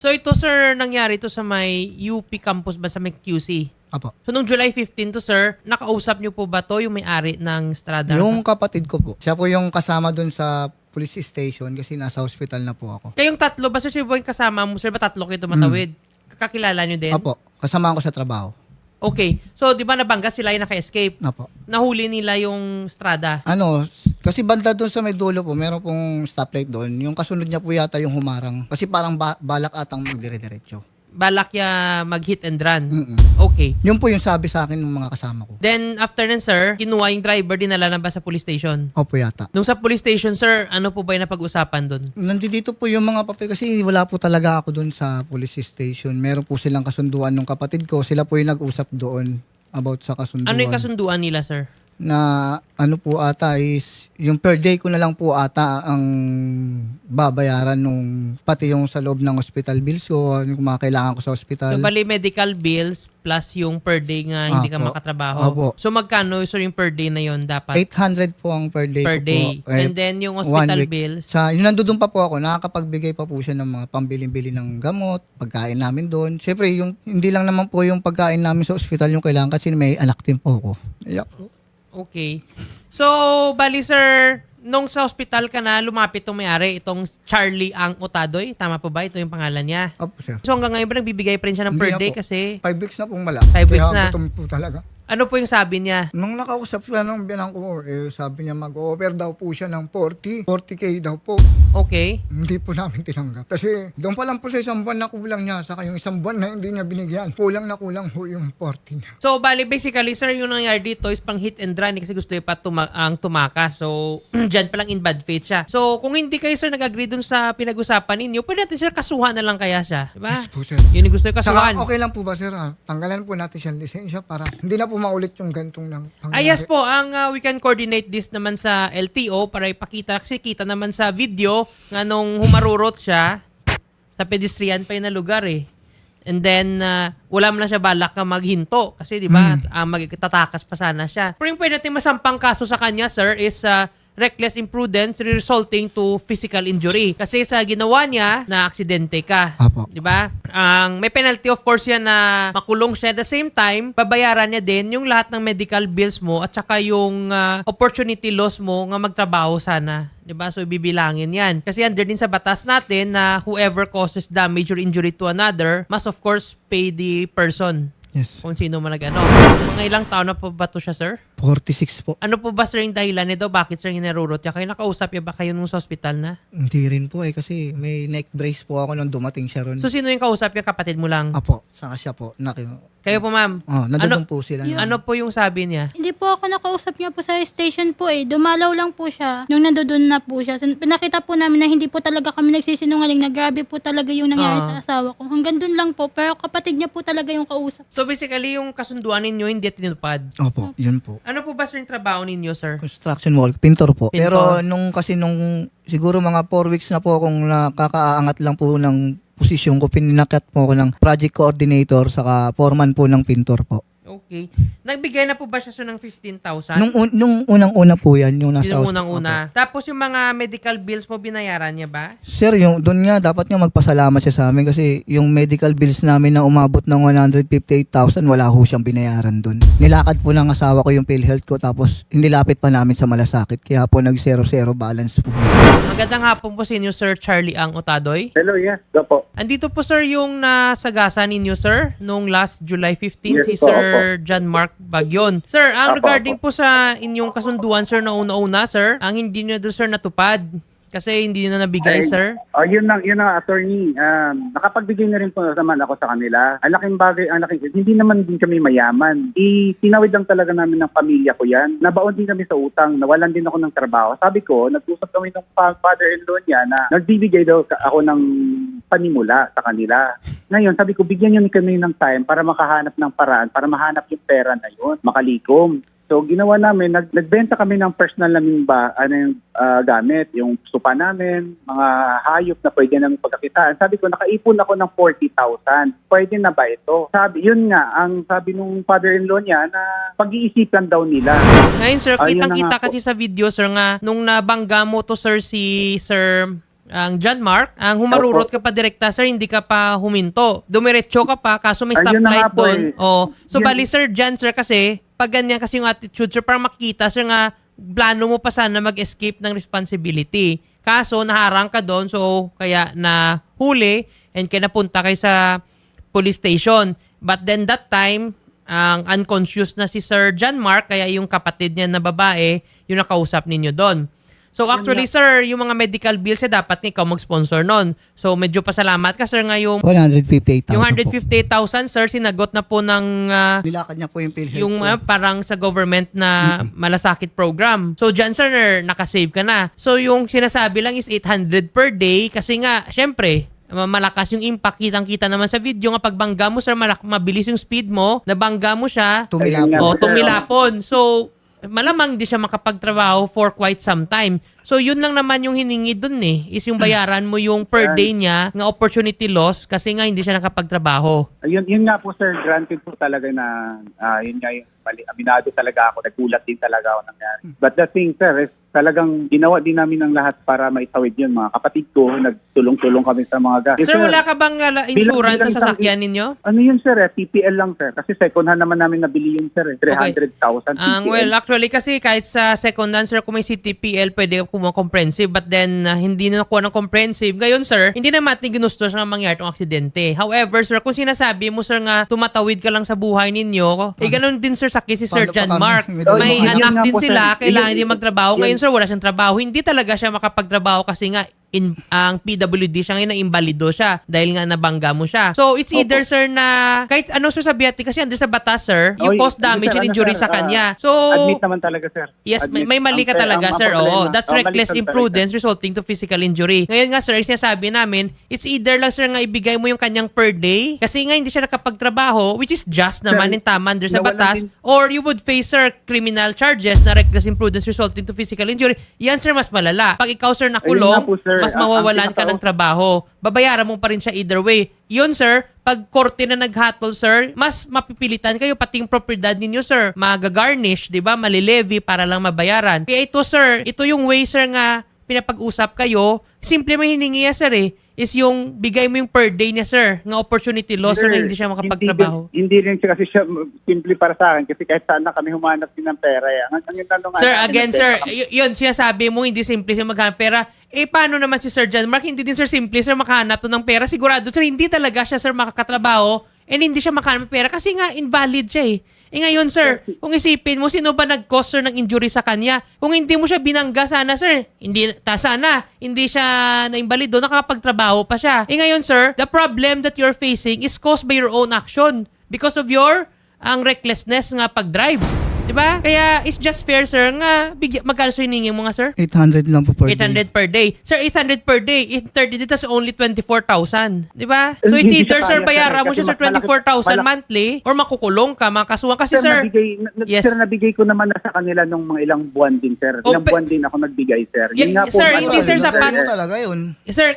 So ito sir, nangyari to sa may UP campus ba sa may QC? Apo. So nung July 15 to sir, nakausap niyo po ba to yung may-ari ng Strada? Yung kapatid ko po, siya po yung kasama dun sa police station kasi nasa hospital na po ako. Kayong tatlo, ba sir, siya po yung kasama mo? Sir, ba tatlo kayo tumatawid? Kakilala niyo din? Apo, kasama ko sa trabaho. Okay. So, di ba nabangga sila yung naka-escape? Apo. Nahuli nila yung Strada. Kasi banda doon sa may dulo po, meron pong stoplight doon. Yung kasunod niya po yata yung humarang. Kasi parang balak atang magdire-diretso. Balak ya mag-hit and run. Mm-mm. Okay. Yun po yung sabi sa akin ng mga kasama ko. Then, after nun, sir, kinuha yung driver, dinala na ba sa police station? Opo yata. Nung sa police station, sir, ano po ba yung napag-usapan doon? Nandito po yung mga papel kasi wala po talaga ako doon sa police station. Meron po silang kasunduan ng kapatid ko. Sila po yung nag-usap doon about sa kasunduan. Ano yung kasunduan nila, sir? Na ano po ata is yung per day ko na lang po ata ang babayaran nung pati yung sa loob ng hospital bills ko, yung kailangan ko sa hospital. So, bali medical bills plus yung per day nga hindi ka Apo. makatrabaho. Opo. So, magkano, sir, yung per day na yon dapat? 800 po ang per day Per ko day. po. And then, yung 1 hospital week. bills? Yung nandoon pa po ako, nakakapagbigay pa po siya ng mga pambiling-bili ng gamot, pagkain namin doon. Siyempre, yung, hindi lang naman po yung pagkain namin sa ospital yung kailangan kasi may anak din po ako. Iyak po. Okay. So, bali sir, nung sa hospital ka na, lumapit itong may-ari, itong Charlie Ang Otadoy. Tama po ba? Ito yung pangalan niya. Opo, sir. So, hanggang ngayon ba nagbibigay pa rin siya ng Hindi per na day po. kasi 5 weeks na pong mala. 5 weeks na. Kaya gutom po talaga. ano po yung sabi niya? Nung nakausap siya ng binang ko, sabi niya mag-offer daw po siya ng 40K daw po. Okay. Hindi po namin tinanggap. Kasi doon pa lang po sa isang buwan na kulang niya, saka yung isang buwan na hindi niya binigyan. Kulang na kulang po yung 40 niya. So, bali, basically, sir, yung nangyari dito is pang hit and run kasi gusto niya pa ang tumakas. So, dyan pa lang in bad faith siya. So, kung hindi kayo, sir, nag-agree dun sa pinag-usapan ninyo, pwede natin, sir, kasuhan na lang kaya siya. Diba? Yes po, sir. Yun yung gusto niya kasuhan. Saka okay lang po ba, sir? Tanggalan po natin siyang lisensya para hindi na po maulit yung gantong ng Yes po, we can coordinate this naman sa LTO para ipakita. Kasi kita naman sa video nga nung humarurot siya, sa pedestrian pa yun na lugar eh. And then, wala mo na siya balak na maghinto. Kasi di ba, magtatakas pa sana siya. Pero yung pwede natin masampang kaso sa kanya, sir, is reckless imprudence resulting to physical injury. Kasi sa ginawa niya, na aksidente ka. Apo. Di ba? May penalty of course yan na makulong siya. At the same time, babayaran niya din yung lahat ng medical bills mo at saka yung opportunity loss mo nga magtrabaho sana. Di ba? So, ibibilangin yan. Kasi under din sa batas natin na whoever causes damage or injury to another must of course pay the person. Yes. Kung sino man nag-ano. Mga ilang taon na po ba to siya, sir? 46 po. Ano po ba, sir, yung dahilan nito? Bakit, sir, hinarurot niya? Kayo nakausap niya ba kayo nung sa hospital na? Hindi rin po kasi may neck brace po ako nung dumating siya ron. So, sino yung kausap niya? Kapatid mo lang? Apo, saka siya po. Kayo po, ma'am? Nandun po sila. Ano po yung sabi niya? Hindi po ako nakausap niya po sa station po eh. Dumalaw lang po siya nung nandoon na po siya. Pinakita po namin na hindi po talaga kami nagsisinungaling na grabe po talaga yung nangyari sa asawa ko. Hanggang doon lang po. Pero kapatid niya po talaga yung kausap. So, basically, yung kasunduan ninyo hindi tinupad. Opo, yun po. Ano po ba, sir, yung trabaho ninyo, sir? Construction wall, pintor po. Pintor. Pero siguro mga 4 weeks na po akong nakakaangat lang po ng posisyon ko, pinakat po ako ng project coordinator saka foreman po ng pintor po. Okay. Nagbigay na po ba siya, sir, ng 15,000? Nung unang-una po yan, yung nasa Yung house- unang-una. Tapos yung mga medical bills mo, binayaran niya ba? Sir, yung doon nga dapat nga magpasalamat siya sa amin kasi yung medical bills namin na umabot ng 158,000, wala ho siyang binayaran doon. Nilakad po ng asawa ko yung PhilHealth ko tapos nilapit pa namin sa malasakit kaya po nag-0-0 balance po. Magandang hapon po sa inyo, Sir Charlie Ang Otadoy. Hello, yes. Opo. Andito po, sir, yung nasagasan ninyo, sir, nung last July 15, Yes si po, Sir John Mark Bagyon. Sir, regarding po sa inyong kasunduan, sir, na una-una, sir, ang hindi nyo doon, sir, natupad. Kasi hindi nyo na nabigay, sir. Yun na, attorney. Nakapagbigay na rin po naman ako sa kanila. Ang laking bagay, hindi naman din kami mayaman. Tinawid lang talaga namin ng pamilya ko yan. Nabaon din kami sa utang. Nawalan din ako ng trabaho. Sabi ko, nag-usap kami ng father-in-law niya na nagbibigay daw ako ng panimula sa kanila. Ngayon, sabi ko, bigyan niyo kami ng time para makahanap ng paraan, para mahanap yung pera na yun, makalikom. So, ginawa namin, nagbenta kami ng personal naming gamit, yung supa namin, mga hayop na pwede namin pagkakitaan. Sabi ko, nakaipon ako ng 40,000. Pwede na ba ito? Yun nga, ang sabi nung father-in-law niya na pag-iisipan daw nila. Ngayon, sir, Ayun na kitang-kita nga po. kasi sa video, sir, nga, nung nabangga mo to, sir, si Sir ang John Mark, ang humarurot ka pa direkta, sir, hindi ka pa huminto. Dumiretso ka pa, kaso may Ayun na nga stoplight po doon. eh. Oh. So, Yun. bali, sir, John, sir, kasi, pag ganyan kasi yung attitude, sir, parang makikita, sir, nga, plano mo pa sana mag-escape ng responsibility. Kaso, naharang ka doon, so, kaya na huli, and kaya napunta kayo sa police station. But then, that time, ang unconscious na si Sir John Mark, kaya yung kapatid niya na babae, yung nakausap ninyo doon. So actually, sir, yung mga medical bills, dapat ikaw mag-sponsor nun. So medyo pasalamat ka, sir, nga yung 158,000 yung po. 158,000, sir, sinagot na po ng Nilakad niya po yung PhilHealth yung ko. parang sa government na malasakit program. So dyan, sir, nakasave ka na. So yung sinasabi lang is 800 per day kasi nga, syempre, malakas yung impact. Kitang-kita naman sa video nga pagbangga mo, sir, mabilis yung speed mo, nabangga mo siya, Tumilapon. o tumilapon. So, malamang di siya makapagtrabaho for quite some time. So, yun lang naman yung hiningi dun is yung bayaran mo yung per day niya ng opportunity loss kasi nga hindi siya nakapagtrabaho. Yun nga po sir, granted po talaga na yun nga yung mali. Aminado talaga ako, nagulat din talaga ako nangyari. But the thing sir is talagang ginawa din namin ang lahat para maitawid yun. Mga kapatid ko, nagtulong-tulong kami sa mga gas. Sir, wala ka bang insurance bilang sa sasakyan ninyo? Ano yun sir TPL lang sir. Kasi second hand naman namin nabili yun sir 300,000 TPL. Well, actually kasi kahit sa second hand, sir, kung may CTPL, pwede kumuha comprehensive. But then, hindi na nakuha ng comprehensive. Ngayon, sir, hindi naman natin ginusto sa mangyari itong aksidente. However, sir, kung sinasabi mo, sir, nga tumatawid ka lang sa buhay ninyo, ganun din, sir, sa case si Sir Paano pa John kami? Mark. May Yun anak nga din po, sir. sila, kailangan Yun- din magtrabaho. yun- Ngayon, sir, wala siyang trabaho. Hindi talaga siya makapagtrabaho kasi nga, ang PWD siya ngayon na imbalido siya dahil nga nabangga mo siya. So, it's either, sir, na kahit ano, sir, sabihin natin, kasi under sa batas, sir, you cause damage and injury sa kanya. So, admit naman talaga sir. yes, Admit. may mali ka Ang- talaga, ang sir. problema. Oo, that's Mali reckless ka talaga. imprudence resulting to physical injury. Ngayon nga, sir, ang sinasabi namin, it's either lang, sir, nga ibigay mo yung kanyang per day kasi nga hindi siya nakapagtrabaho, which is just naman and tama under sa nawalan batas, din- or you would face, sir, criminal charges na reckless imprudence resulting to physical injury. Yan, sir, mas malala. Pag ikaw, sir, nakulong, Ayun nga po, sir. mas Ang mawawalan ka pinaka- ng trabaho. Babayaran mo pa rin siya either way. Yun, sir, pag korte na naghatol, sir, mas mapipilitan kayo, pati yung propriedad ninyo, sir, magagarnish, di ba, malilevy para lang mabayaran. Kaya ito, sir, ito yung way, sir, nga pinapag-usap kayo, simple may hiningi niya, sir, is yung bigay mo yung per day niya, sir, nga opportunity loss, sir, na hindi siya makapagtrabaho. Hindi rin siya kasi siya simple para sa akin kasi kahit saan na kami humanap din ng pera. Ang tanong nga Sir, namin, again, ng sir, pera, yun, sinasabi mo, hindi simple siya maghanap pera. Paano naman si Sir John Mark? Hindi din, sir, simple, sir, makahanap to ng pera. Sigurado, sir, hindi talaga siya, sir, makakatrabaho and hindi siya makahanap ng pera kasi nga invalid siya ngayon, sir, kung isipin mo, sino ba nag-cause, sir, ng injury sa kanya? Kung hindi mo siya binangga, sana, sir, hindi siya naimbalido, nakakapagtrabaho pa siya. Ngayon, sir, the problem that you're facing is caused by your own action because of your recklessness nga pag-drive. Diba? Kaya it's just fair, sir, nga magkano sir hiningi mo nga, sir? 800 lang po per day. 800 per day. Sir, 800 per day. In 30 days, that's only 24,000. Di ba? So, it's Hindi either, siya sir, kaya, bayaran sir, mo siya, kasi sir, 24,000 malaki- monthly or makukulong ka, makasuhan. Kasi, sir, Nabigay, yes. sir, nabigay ko naman na sa kanila nung mga ilang buwan din, sir. Oh, Ilang buwan din ako nagbigay, sir. Yeah, Yun nga po, sir, ano, hindi, sir, yun, sapat. Mo talaga yun. sir,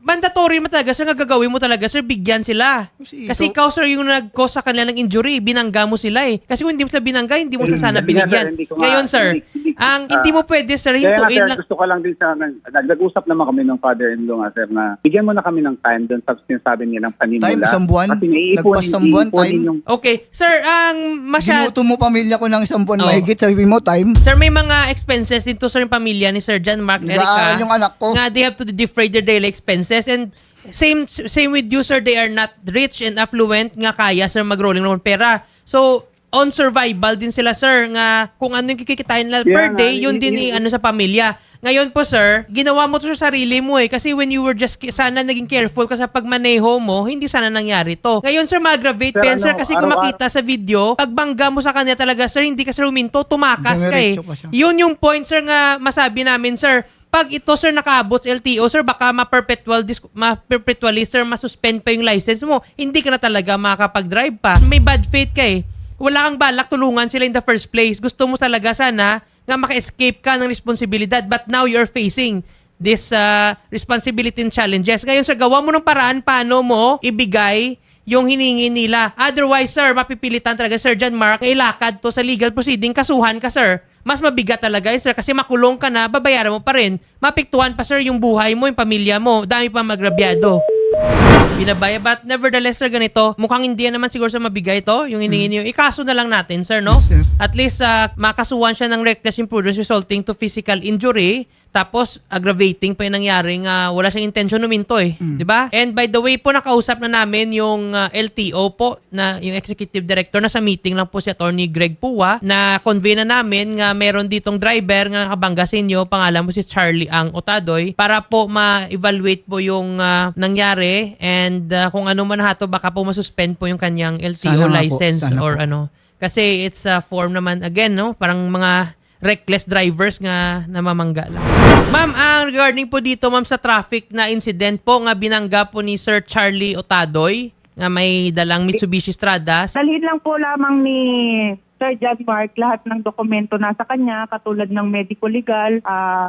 mandatory mo talaga, sir, nga gagawin mo talaga, sir, bigyan sila. Kasi ikaw, sir, yung nag-cause sa kanila ng injury, binangga mo sila Kasi kung hindi mo sila binangga, hindi mo sila sana Hindi nga, sir, binigyan. hindi ko nga- Ngayon, sir, hindi mo pwede, sir, Kaya nga, hintuin sir, lang. gusto ko lang din sa, nag-usap naman kami ng father-in-law nga, sir, na bigyan mo na kami ng time doon sa sinasabi niya ng panimula. Time, isang buwan? Kasi naiipon, Lagpas isang buwan, time? yung... Okay, sir, Ginuto mo pamilya ko ng isang buwan Oh. mahigit, sabi mo time. Sir, may mga expenses dito, sir, yung pamilya ni Sir John Mark Nag-aaral Erica. yung anak ko. Nga, they have to defray their daily expenses and same with you, sir, they are not rich and affluent nga kaya, sir, mag-rolling ng pera. So, on survival din sila, sir, nga kung ano yung kikitain nila per nga, day, yun din ano sa pamilya. Ngayon po, sir, ginawa mo to sa sarili mo kasi when you were just sana naging careful ka sa pagmaneho mo, hindi sana nangyari to. Ngayon, sir, ma-aggravate Sir, pa yan, sir, ano, kasi kung makita sa video, pagbangga mo sa kanya talaga, sir, hindi ka, sir, huminto, tumakas ka Dumiretso pa siya. Yun yung point, sir, nga masabi namin, sir. Pag ito, sir, nakaabot sa LTO, sir, baka ma-perpetually, sir, masuspend pa yung license mo. Hindi ka na talaga makakapag-drive pa. May bad faith ka Wala kang balak tulungan sila in the first place. Gusto mo talaga sana nga maka-escape ka ng responsibilidad. But now you're facing this responsibility and challenges. Ngayon, sir, gawa mo ng paraan paano mo ibigay yung hiningi nila. Otherwise, sir, mapipilitan talaga, Sir John Mark, ilakad to sa legal proceeding, kasuhan ka, sir. mas mabigat talaga, sir, kasi makulong ka na, babayaran mo pa rin. Mapiktuhan pa, sir, yung buhay mo, yung pamilya mo. Dami pa magrabyado. Binabaya. But nevertheless, sir, ganito, mukhang hindi naman siguro sa mabigay to, yung hiningi niyo. Ikaso na lang natin, sir, no? Yes, sir. At least, makasuhan siya ng reckless imprudence resulting to physical injury. Tapos, aggravating pa yung nangyaring wala siyang intention huminto eh. Di ba? And by the way po, nakausap na namin yung LTO po, na yung executive director, na sa meeting lang po si Attorney Greg Pua, na convey na namin nga meron ditong driver nga nakabangga sa inyo, pangalan mo si Charlie Ang Otadoy, para po ma-evaluate po yung nangyari and kung ano man hato, baka po masuspend po yung kanyang LTO Sana nga po. license Sana or po. ano. Kasi it's a form naman, again, no? Parang mga reckless drivers nga namamangga lang. Ma'am, ang regarding po dito, ma'am, sa traffic na incident po nga binangga po ni Sir Charlie Otadoy nga may dalang Mitsubishi Strada. Dalhin lang po lamang ni Sir John Mark lahat ng dokumento nasa kanya, katulad ng medical legal,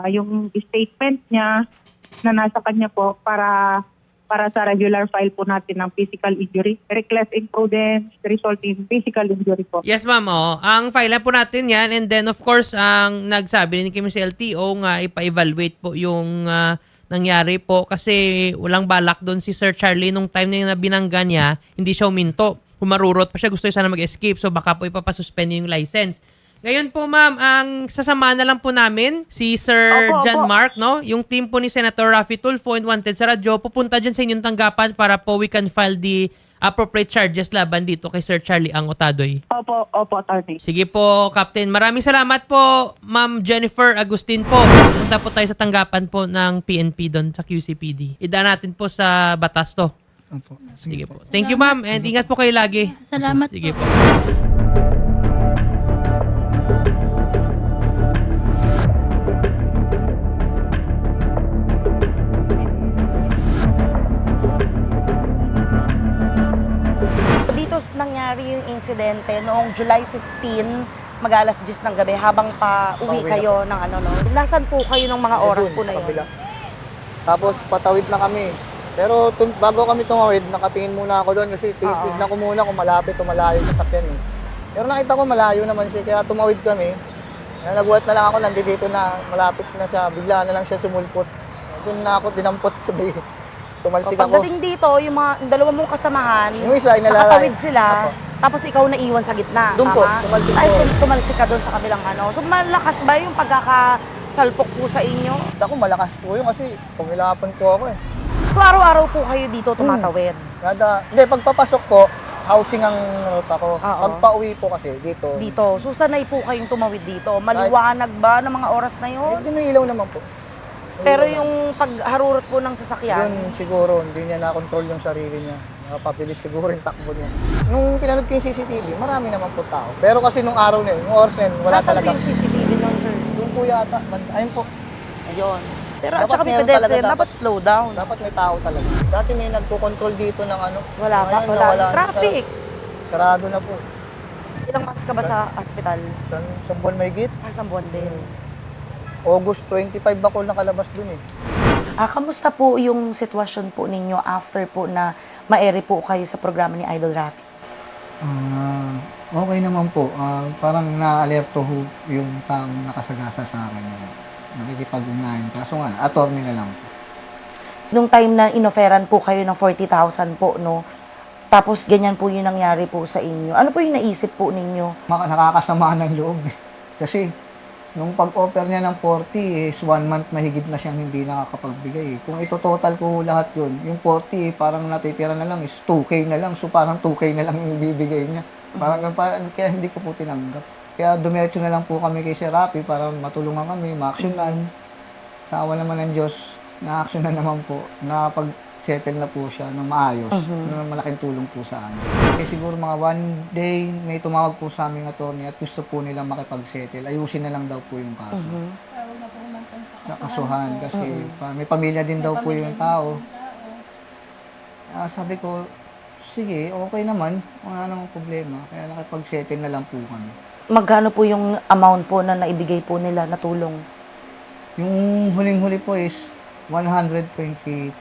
yung statement niya na nasa kanya po para sa regular file po natin ng physical injury. Reckless imprudence result in physical injury po. Yes, ma'am. Oh. Ang file po natin yan. And then, of course, ang nagsabi din kami sa LTO nga ipa-evaluate po yung nangyari po kasi walang balak doon si Sir Charlie nung time na yung binangga niya, hindi siya uminto. Humarurot pa siya, gusto niya sana mag-escape. So, baka po ipapasuspend yung license. Ngayon po, ma'am, ang sasama na lang po namin si Sir Opo, John opo. Mark, no? Yung team po ni Senator Raffy Tulfo and Wanted sa radyo, pupunta dyan sa inyong tanggapan para po we can file the appropriate charges laban dito kay Sir Charlie Ang Otadoy. Opo, attorney. Sige po, Captain. Maraming salamat po, Ma'am Jennifer Agustin po. Punta po tayo sa tanggapan po ng PNP doon sa QCPD. Idaan natin po sa batas to. Opo. Sige po. Thank you, ma'am. And ingat po kayo lagi. Salamat Sige po. po. Dito nangyari yung insidente noong July 15, mag-alas 10 ng gabi habang pa uwi kayo ng ano no. Nasaan po kayo ng mga oras po na yun? Tapos patawid na kami. Pero bago kami tumawid, nakatingin muna ako doon kasi tignan ko muna kung malapit o malayo sa sakyan eh. Pero nakita ko malayo naman siya, kaya tumawid kami. Nagulat na lang ako, nandito na, malapit na siya, bigla na lang siya sumulpot. Doon na ako dinampot, sabi, tumalsik ako. Pagdating dito, yung mga dalawa mong kasamahan, Yung isa ay nalalay. nakatawid sila, Apo. tapos ikaw naiwan sa gitna. Doon po, tama? tumalsik Ay, po. tumalsik ka doon sa kabilang ano. So malakas ba yung pagkakasalpok po sa inyo? Ako malakas po yun kasi pumilapan po ako eh. So araw-araw po kayo dito tumatawid? Hindi, pagpapasok po, housing ang route ako. Oo. Pag pauwi po kasi, dito. Dito. So sanay po kayong tumawid dito? Maliwanag ba ng mga oras na yun? Hindi may ilaw naman po. May Pero ilaw yung pagharurot po ng sasakyan, yun siguro, hindi niya na-control yung sarili niya. Nakapabilis siguro yung takbo niya. Nung pinanood ko yung CCTV, marami naman po tao. Pero kasi nung araw na yun, yung oras na yun, wala nasaan talaga. po yung CCTV nun, sir? Yung po yata, ayun po, Ayun. Pero at Dapat saka may meron pedestrian, talaga, dapat slow down. dapat may tao talaga. Dati may nagko-control dito ng ano. Wala ba? Ngayon, Wala. nawala na. Traffic. Sarado na po. Ilang months ka ba sa hospital? Sa buwan may git. Isang buwan din. August 25 ako nakalabas dun eh. Kamusta po yung sitwasyon po ninyo after po na ma-air po kayo sa programa ni Idol Raffy? Okay naman po. Parang na-alerto ho yung taong nakasagasa sa akin. Nakikipag-ugnayan. Kaso nga, attorney na lang po. Nung time na inoferan po kayo ng 40,000 po, no? Tapos ganyan po yung nangyari po sa inyo. Ano po yung naisip po ninyo? Nakakasama ng loob. Kasi, nung pag-offer niya ng 40 is 1 month mahigit na siyang hindi nakakapagbigay. Kung ito-total ko lahat yun, yung 40 parang natitira na lang is 2K na lang. So parang 2K na lang yung bibigay niya. Parang kaya hindi ko po tinanggap. Kaya dumiretso na lang po kami kay Sir Raffy para matulungan kami, ma-actionan. Sa awa naman ng Diyos, na-actionan naman po. Nakapag-settle na po siya ng maayos. Malaking tulong po sa amin. Kaya siguro mga one day, may tumawag po sa aming attorney at gusto po nilang makipag-settle. Ayusin na lang daw po yung kaso. Sa kasuhan. Kasi may pamilya din daw po yung tao. Sabi ko, sige, okay naman. Wala namang problema. Kaya nakipag-settle na lang po kami. Magkano po yung amount po na naibigay po nila na tulong? Yung huling-huli po is 120,000.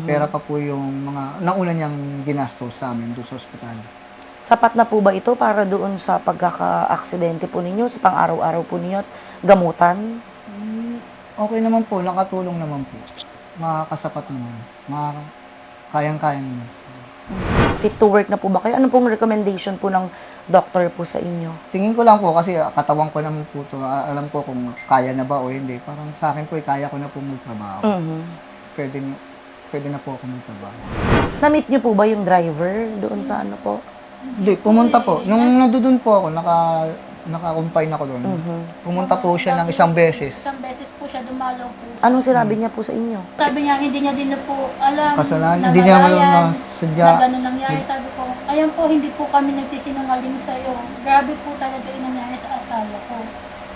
Pera pa po yung mga nauna niyang ginastos sa amin doon sa ospital. Sapat na po ba ito para doon sa pagkaka-aksidente po ninyo, sa pang-araw-araw po ninyo at gamutan? Okay naman po, nakatulong naman po. Makakasapat naman. Kayang-kayang naman. Fit to work na po ba kayo? Ano pong recommendation po ng doctor po sa inyo? Tingin ko lang po kasi katawan ko naman po to. Alam ko kung kaya na ba o hindi. Parang sa akin po, kaya ko na po magtrabaho. Pwede na po ako magtrabaho. Na-meet niyo po ba yung driver doon sa ano po? Hindi, pumunta po. Nung nandun po ako, naka-confine ako doon. Pumunta po siya ng isang beses. Isang beses po siya dumalaw po. Anong sinabi niya po sa inyo? Sabi niya, hindi niya din na po alam Kasalanan. na Hindi niya malayan, na sadya. na gano'n nangyari. Sabi ko, ayan po, hindi po kami nagsisinungaling sa'yo. Grabe po talaga yung nangyari sa asawa ko.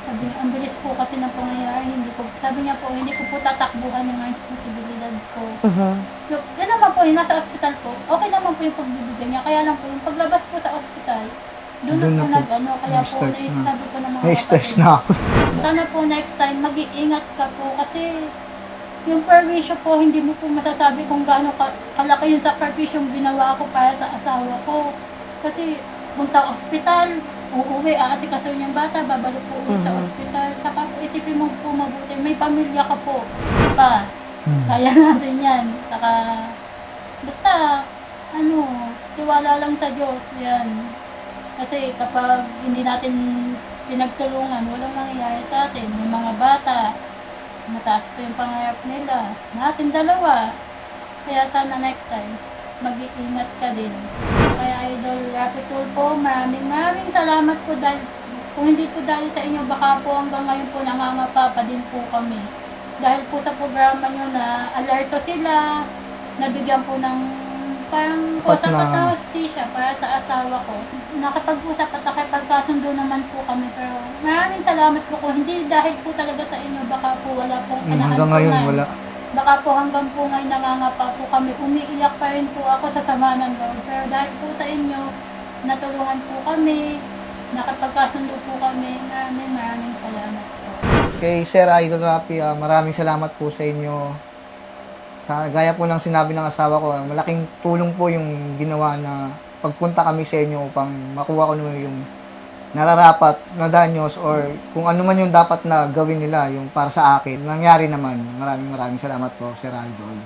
Sabi niya, ang bilis po kasi ng pangyayari. Sabi niya po, hindi ko po tatakbuhan yung responsibilidad ko. Yan naman po, yung nasa ospital po, okay naman po yung pagbibigay niya. Kaya lang po, yung paglabas po sa ospital, doon na po nag-ano. Kaya po, Na-start na. naisabi ko ng mga Na-stress kapatid. na ako. Sana po next time, mag-iingat ka po kasi yung perwisyo po, hindi mo po masasabi kung gaano kalaki yung sakripisyo yung ginawa ko para sa asawa ko. Kasi punta ospital, uuwi, aasikasuhin yung bata, babalik po ulit sa ospital. Saka po isipin mo po mabuti, may pamilya ka po. Pa, kaya natin yan. Saka, basta, tiwala lang sa Diyos, yan. Kasi kapag hindi natin pinagtulungan, walang nangyayari sa atin. May mga bata, mataas pa yung pangarap nila. Natin dalawa. Kaya sana next time, mag-iingat ka din. Kaya Idol Rapi Tulfo, maraming salamat po dahil kung hindi po dahil sa inyo, baka po hanggang ngayon po nangangapa pa din po kami. Dahil po sa programa nyo na alerto sila, nabigyan po ng parang sapat na hostisya para sa asawa ko. Nakapag-usap at nakipagkasundo naman po kami. Pero maraming salamat po kung hindi dahil po talaga sa inyo, baka po wala pong Hanggang ngayon, wala. Baka po hanggang po ngayon nangangapa po kami. Umiiyak pa rin po ako sa sama ng loob. Pero dahil po sa inyo, natulungan po kami, nakapagkasundo po kami. Maraming salamat po. Kay Sir Idol Rapi, maraming salamat po sa inyo. Gaya po ng sinabi ng asawa ko, malaking tulong po yung ginawa na pagpunta kami sa inyo upang makuha ko naman yung nararapat na danyos or kung ano man yung dapat na gawin nila yung para sa akin. Nangyari naman. Maraming salamat po, Sir Idol.